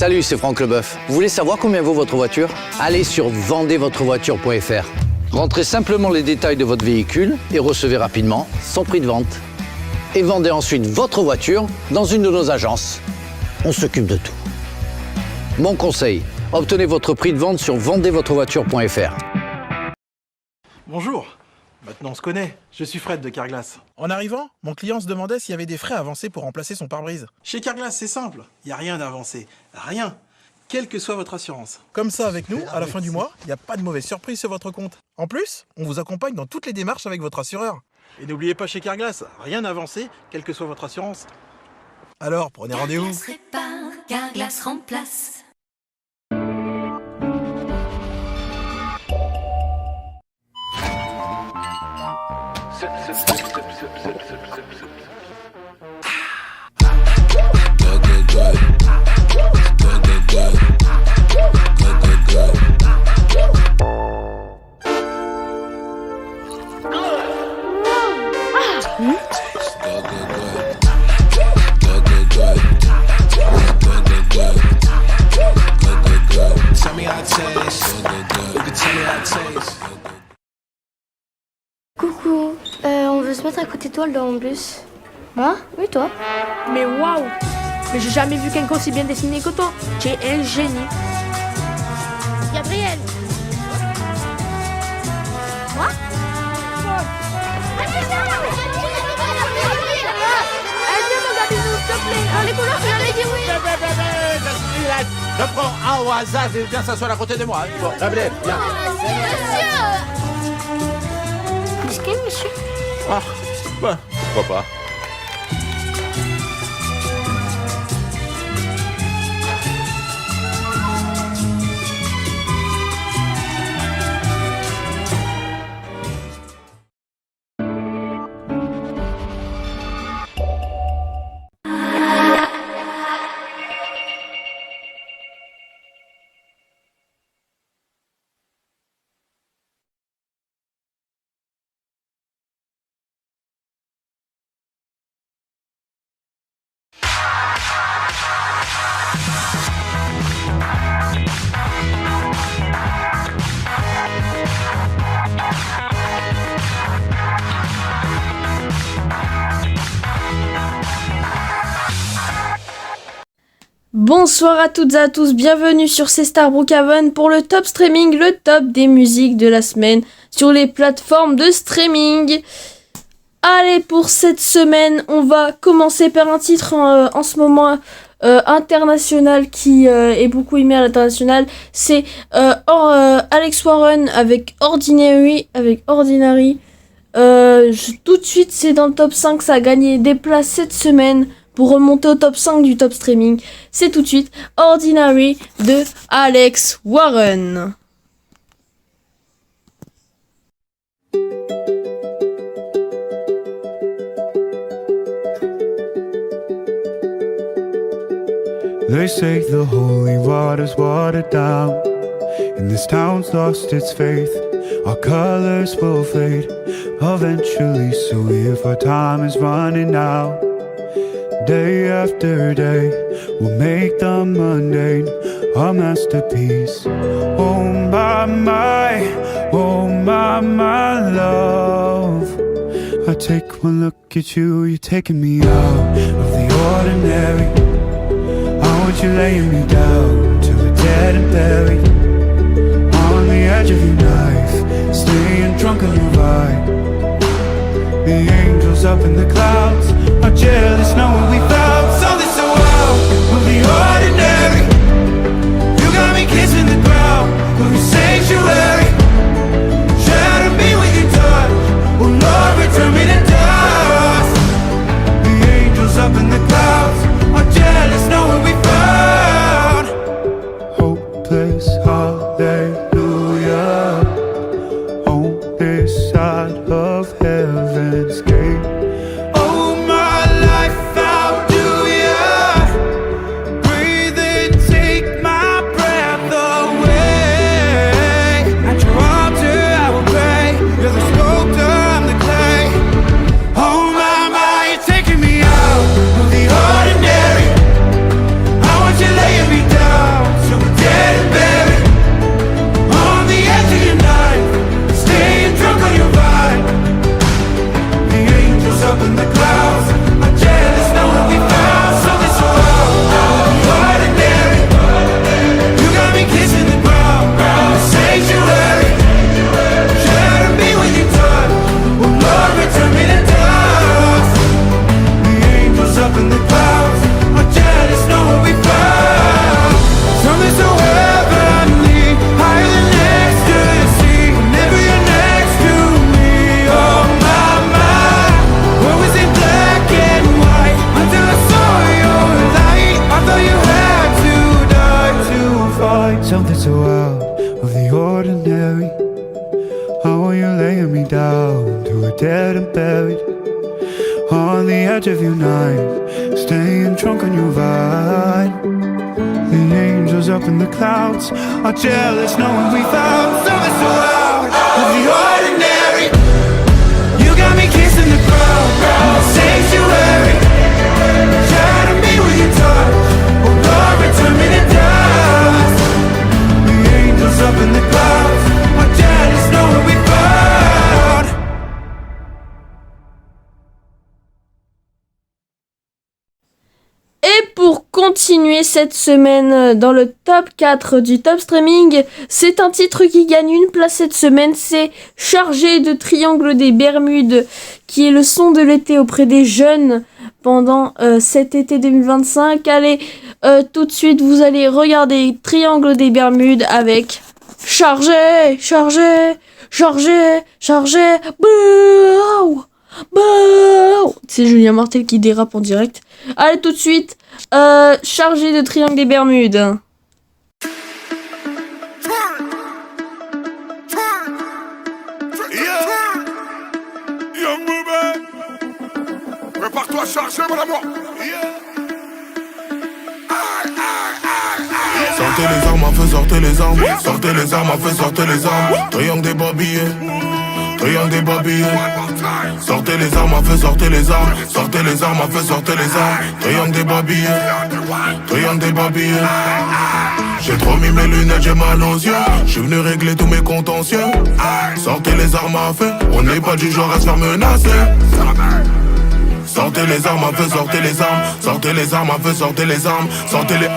Salut, c'est Franck Leboeuf. Vous voulez savoir combien vaut votre voiture? Allez sur vendezvotrevoiture.fr. Rentrez simplement les détails de votre véhicule et recevez rapidement son prix de vente. Et vendez ensuite votre voiture dans une de nos agences. On s'occupe de tout. Mon conseil, obtenez votre prix de vente sur vendezvotrevoiture.fr. Bonjour, maintenant on se connaît, je suis Fred de Carglass. En arrivant, mon client se demandait s'il y avait des frais avancés pour remplacer son pare-brise. Chez Carglass c'est simple, il n'y a rien d'avancé, rien, quelle que soit votre assurance. Comme ça, avec nous, à la fin du mois, il n'y a pas de mauvaise surprise sur votre compte. En plus, on vous accompagne dans toutes les démarches avec votre assureur. Et n'oubliez pas chez Carglass, rien d'avancé, quelle que soit votre assurance. Alors, prenez rendez-vous. Carglass répare, Carglass remplace. Coucou, on veut se mettre à côté de toi dans le bus. Hein? Oui, toi? Mais waouh! Mais j'ai jamais vu quelqu'un aussi bien dessiné que toi. Tu es un génie. Gabriel! Moi? Viens regarder-nous, s'il te plaît. Les couleurs, tu allais dire oui. Je prends un au hasard et viens s'asseoir à côté de moi. Bon, Gabriel, viens. Monsieur! Monsieur? Ah, bah, pourquoi pas. Bonsoir à toutes et à tous, bienvenue sur C'est Star Brookhaven pour le top streaming, le top des musiques de la semaine sur les plateformes de streaming. Allez, pour cette semaine, on va commencer par un titre en ce moment international qui est beaucoup aimé à l'international. C'est Alex Warren avec Ordinary. Tout de suite, c'est dans le top 5, ça a gagné des places cette semaine. Pour remonter au top 5 du top streaming, c'est tout de suite Ordinary de Alex Warren. They say the holy water's watered down, and this town's lost its faith. Our colors will fade eventually, so if our time is running out, day after day, we'll make the mundane a masterpiece. Oh my, love. I take one look at you, you're taking me out of the ordinary. I want you laying me down to a dead and buried on the edge of your knife, staying drunk on your vibe. The angels up in the clouds are jealous knowing we found something so wild. We'll be ordinary. You got me kissing the ground. We'll be sanctuary. Shatter me with your touch. Oh Lord, return me to dust. The angels up in the clouds are jealous knowing we found hopeless hallelujah on this side of heaven's gate. Oh my so out of the ordinary. How are you laying me down to a dead and buried? On the edge of your night, staying drunk on your vine. The angels up in the clouds are jealous knowing we found something so out of the ordinary. You got me kissing the ground, the sanctuary. Shatter me with your touch, oh Lord, return me to dust. The angels up in the clouds are jealous knowing we found. Et pour continuer cette semaine dans le top 4 du top streaming, c'est un titre qui gagne une place cette semaine, c'est Chargé de Triangle des Bermudes, qui est le son de l'été auprès des jeunes pendant cet été 2025. Allez, tout de suite vous allez regarder Triangle des Bermudes avec Chargé, Chargé, Chargé, Chargé, bouh, bouh. C'est Julien Martel qui dérape en direct. Allez tout de suite, Chargé de Triangle des Bermudes. Young Booba, prépare-toi à charger mon amour. Sortez les armes à feu, sortez les armes. Sortez les armes à feu, sortez les armes. Triangle des babillés, triangle des babillés. Sortez les armes à feu, sortez les armes. Sortez les armes à feu, sortez les armes. Triangle des babillés, triangle des babillés. J'ai trop mis mes lunettes, j'ai mal aux yeux. J'suis venu régler tous mes contentieux. Sortez les armes à feu, on n'est pas du genre à se faire menacer. Sortez les armes à feu, sortez les armes. Sortez les armes à feu, sortez les armes. Sortez les...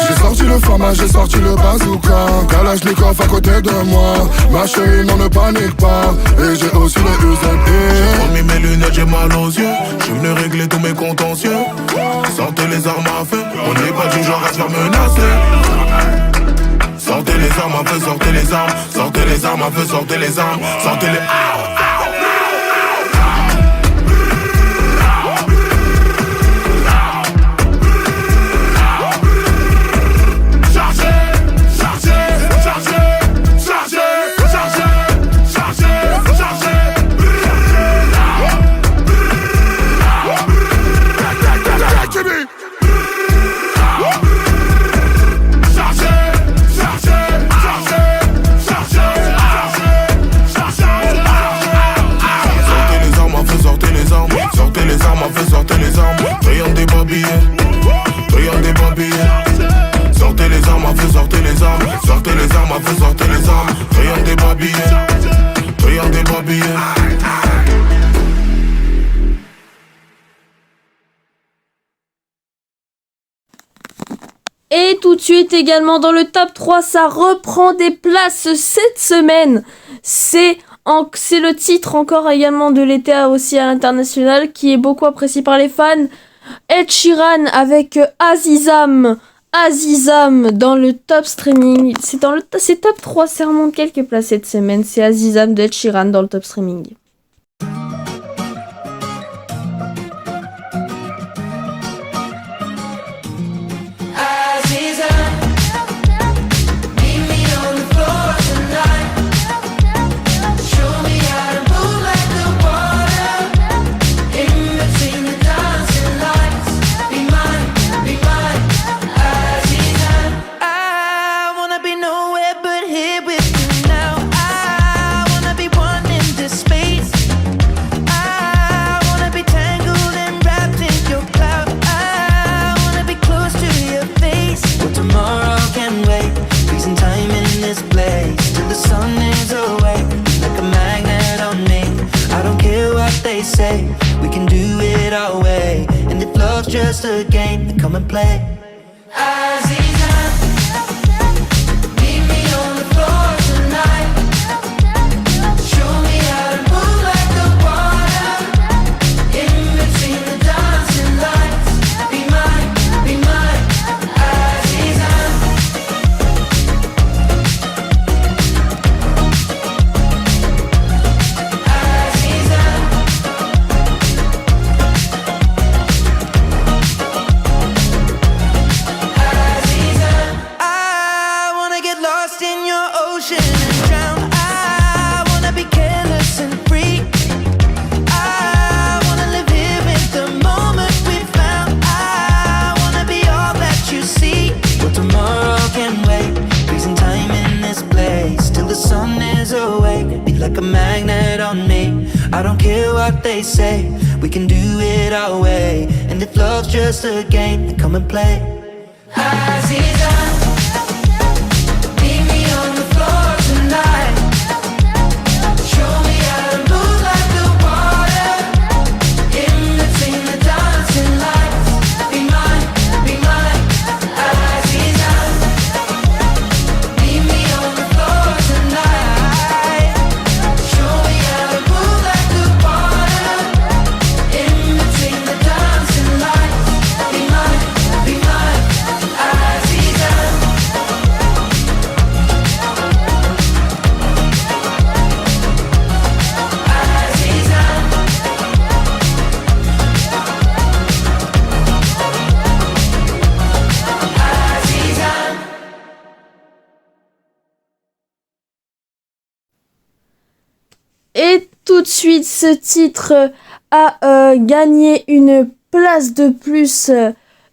J'ai sorti le format, j'ai sorti le bazooka. Kalachnikov à côté de moi. Ma chérie, non ne panique pas. Et j'ai aussi le UZE. J'ai trop mis mes lunettes, j'ai mal aux yeux. J'suis venu régler tous mes contentieux. Sortez les armes à feu, on n'est pas du genre à se faire menacer. Sortez les armes à feu, sortez les armes. Sortez les armes à feu, sortez les armes. Sortez les... Sortez les armes, triangle des babillés, triangle des babillés. Sortez les armes à feu, sortez les armes. Sortez les armes à feu, sortez les armes. Triangle des babillés, triangle des babillés. Et tout de suite également dans le top 3, ça reprend des places cette semaine. C'est le titre encore également de l'été aussi à l'international qui est beaucoup apprécié par les fans. Ed Sheeran avec Azizam. Azizam dans le top streaming. C'est top 3, ça remonte quelques places cette semaine. C'est Azizam de Ed Sheeran dans le top streaming. Space say, we can do it our way. And if love's just a game, then come and play. Aziza, meet me on the floor tonight. Show me how to move like the water. In between the dancing lights. Be mine, Aziza. Like a magnet on me. I don't care what they say, we can do it our way. And if love's just a game, then come and play. Aziza, meet me on the floor tonight. Show me how to move like the water. In between the dancing lights. Be mine, Aziza. Meet me on the floor tonight. Show me how to move like the water. In between the dancing lights. Be mine, Aziza. Et tout de suite, ce titre a gagné une place de plus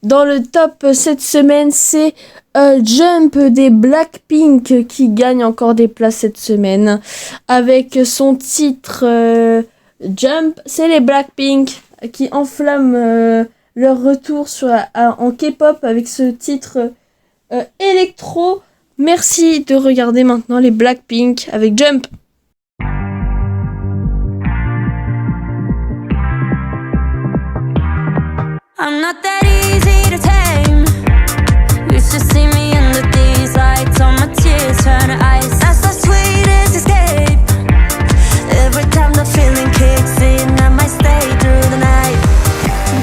dans le top cette semaine. C'est Jump des Blackpink qui gagne encore des places cette semaine. Avec son titre Jump, c'est les Blackpink qui enflamment leur retour en K-pop avec ce titre électro. Merci de regarder maintenant les Blackpink avec Jump. I'm not that easy to tame. Used to see me under these lights, all my tears turn to ice. That's the sweetest escape. Every time the feeling kicks in, I might stay through the night.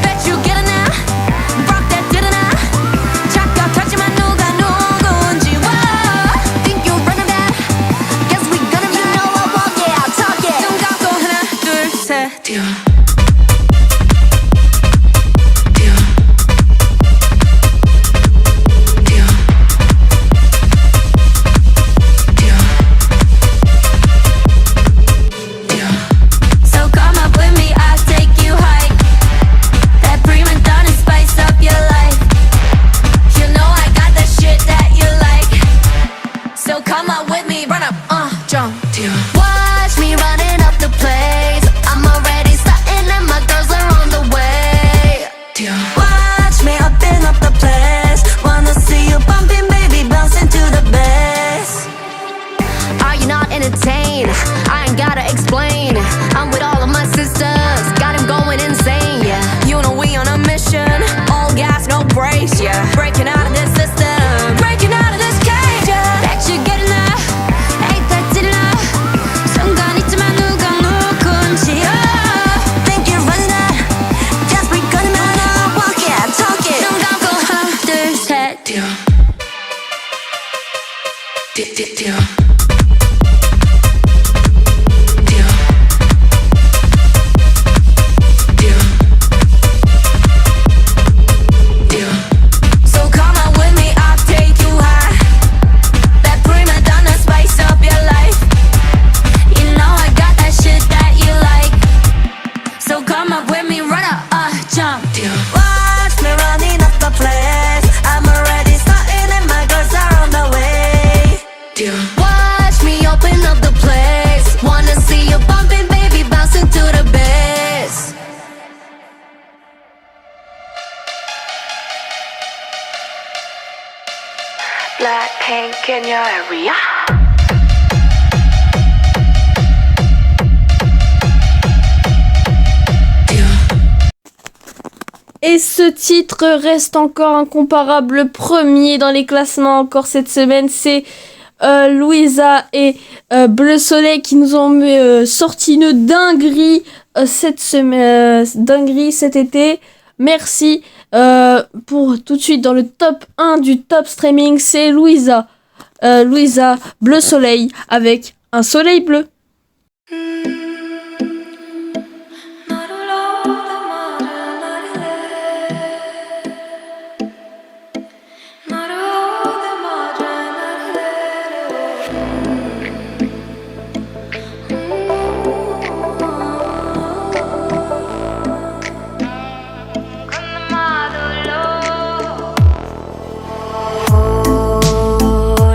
Bet you get it now. Rock that didn't I? 착각하지만 누가 누군지. Whoa. Think you're running bad? Guess we gonna be. You know I walk it, I'll talk it. 눈 감고 하나, 둘, 셋. Watch me running up the place. I'm already starting and my girls are on the way. Watch me upping up the place. Wanna see you bumping, baby, bouncing to the bass. Are you not entertained? I ain't gotta explain. I'm with all of my sisters, got him going insane, yeah. You know we on a mission, all gas, no brakes, yeah. Breaking out of this system, breaking out of this cage, yeah. Bet you get enough. Watch me open up the place. Wanna see you bumping, baby, bouncing to the bass. Blackpink in your area. Et ce titre reste encore incomparable, premier dans les classements encore cette semaine. C'est Louisa et Bleu Soleil qui nous ont sorti une dinguerie cette semaine, dinguerie cet été. Merci. Pour tout de suite dans le top 1 du top streaming, c'est Louisa. Louisa Bleu Soleil avec un soleil bleu.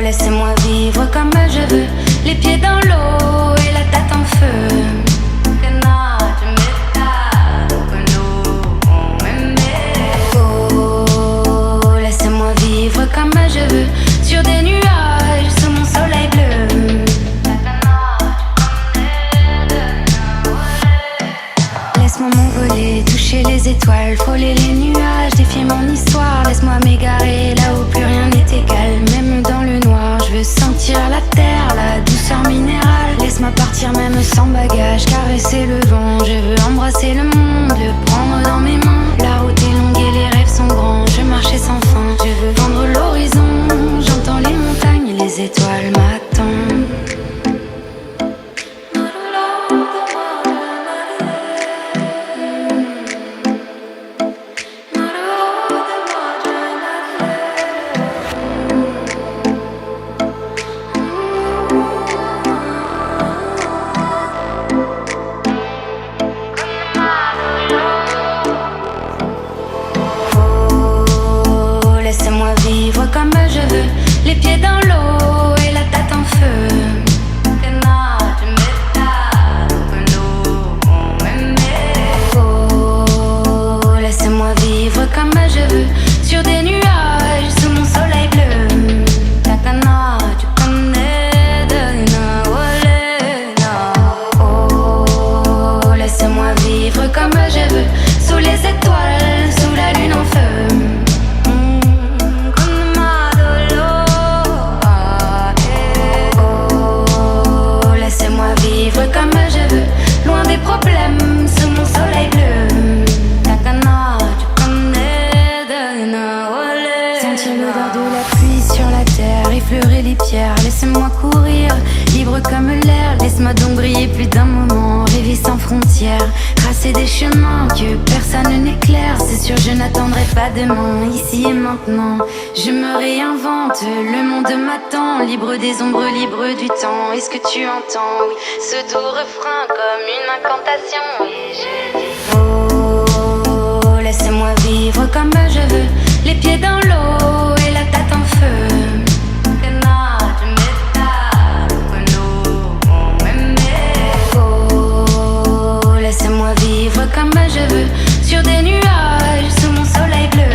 Laissez-moi vivre comme je veux, les pieds dans l'eau et la tête en feu. Oh, laissez-moi vivre comme je veux, sur des nuages, sous mon soleil bleu. Laisse-moi m'envoler, toucher les étoiles, frôler les nuages, défier mon histoire. Laisse-moi m'égarer là où plus rien n'est égal, même dans le noir. Je veux sentir la terre, la douceur minérale. Laisse-moi partir même sans bagage, caresser le vent. Je veux embrasser le monde, le prendre dans mes mains. La route est longue et les rêves sont grands, je marchais sans fin. Je veux vendre l'horizon, j'entends les montagnes et les étoiles m'attendent. Comme je veux, les pieds dans l'eau et la tête en feu. Oh, laissez-moi vivre comme je veux, sur des nuages, sous mon soleil bleu. Takana, tu connais de oh, laissez-moi vivre comme je veux, sous les étoiles, sous la lune en feu. Vivre comme je veux, loin des problèmes, sous mon soleil bleu. Takana, tu connais de Naole. Sentir l'odeur de la pluie sur la terre, effleurer les pierres. Laissez-moi courir, libre comme l'air. Laisse-moi donc briller plus d'un moment, rêver sans frontières. Tracer des chemins que personne n'éclaire. C'est sûr, je n'attendrai pas demain, ici et maintenant. Je me réinvente, le monde m'attend. Libre des ombres, libre du temps. Est-ce que tu entends, oui, ce doux refrain comme une incantation? Et je dis oh, laissez-moi vivre comme je veux, les pieds dans l'eau et la tête en feu. Oh, laissez-moi vivre comme je veux, sur des nuages, sous mon soleil bleu.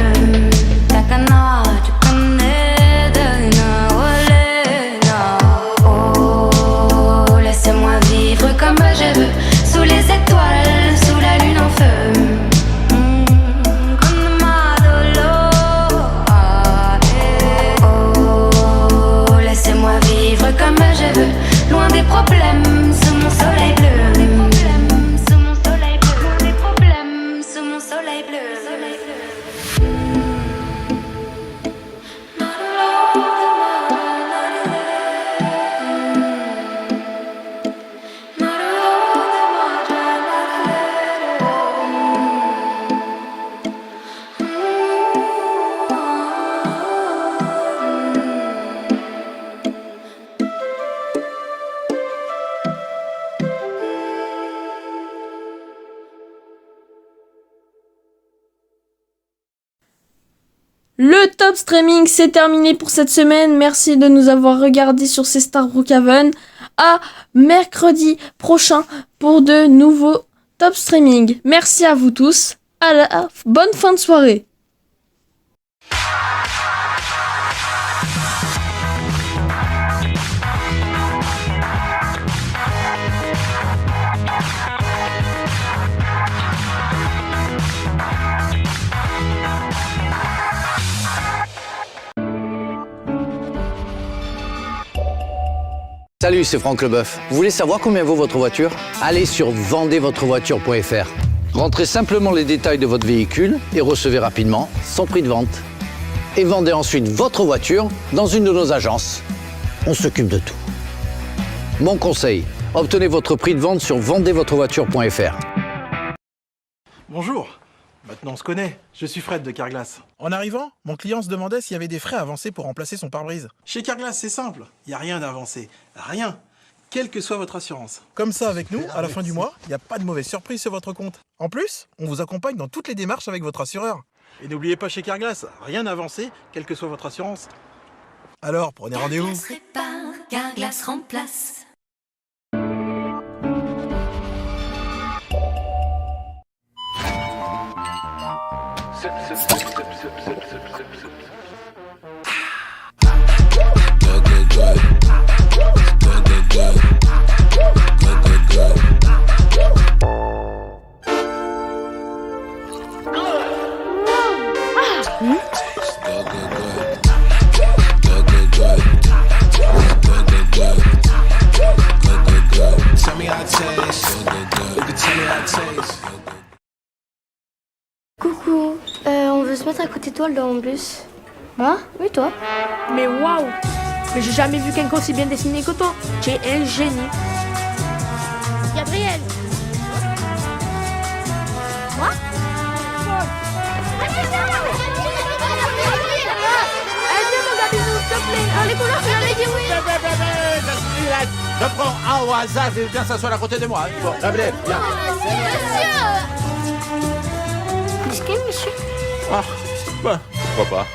Takana, tu connais de oh, laissez-moi vivre comme je veux, sous les étoiles, sous la lune en feu. Oh, laissez-moi vivre comme je veux, loin des problèmes, sous mon soleil bleu. Sous mon soleil bleu, des problèmes, sous mon soleil bleu. Le top streaming, c'est terminé pour cette semaine. Merci de nous avoir regardés sur ces Star Brookhaven. À mercredi prochain pour de nouveaux top streaming. Merci à vous tous. Bonne fin de soirée. Salut, c'est Franck Leboeuf. Vous voulez savoir combien vaut votre voiture? Allez sur vendezvotrevoiture.fr. Rentrez simplement les détails de votre véhicule et recevez rapidement son prix de vente. Et vendez ensuite votre voiture dans une de nos agences. On s'occupe de tout. Mon conseil, obtenez votre prix de vente sur vendezvotrevoiture.fr. Bonjour. Maintenant on se connaît. Je suis Fred de Carglass. En arrivant, mon client se demandait s'il y avait des frais avancés pour remplacer son pare-brise. Chez Carglass, c'est simple. Il n'y a rien d'avancé. Rien. Quelle que soit votre assurance. Comme ça, avec nous, à la fin du mois, il n'y a pas de mauvaise surprise sur votre compte. En plus, on vous accompagne dans toutes les démarches avec votre assureur. Et n'oubliez pas chez Carglass, rien d'avancé, quelle que soit votre assurance. Alors, prenez rendez-vous. Carglass répare, Carglass remplace. Coucou, on veut se mettre à côté de toi dans le bus. Moi? Oui, toi? Mais waouh! Mais j'ai jamais vu quelqu'un aussi bien dessiné que toi. Tu es un génie. Gabriel! Moi? Viens mon Gabizou, s'il te plaît. Dans les couleurs, tu l'avais dit oui! Je prends un au hasard et viens s'asseoir à côté de moi. Bon, Gabriel, viens. Monsieur! Ah, bah, pourquoi pas.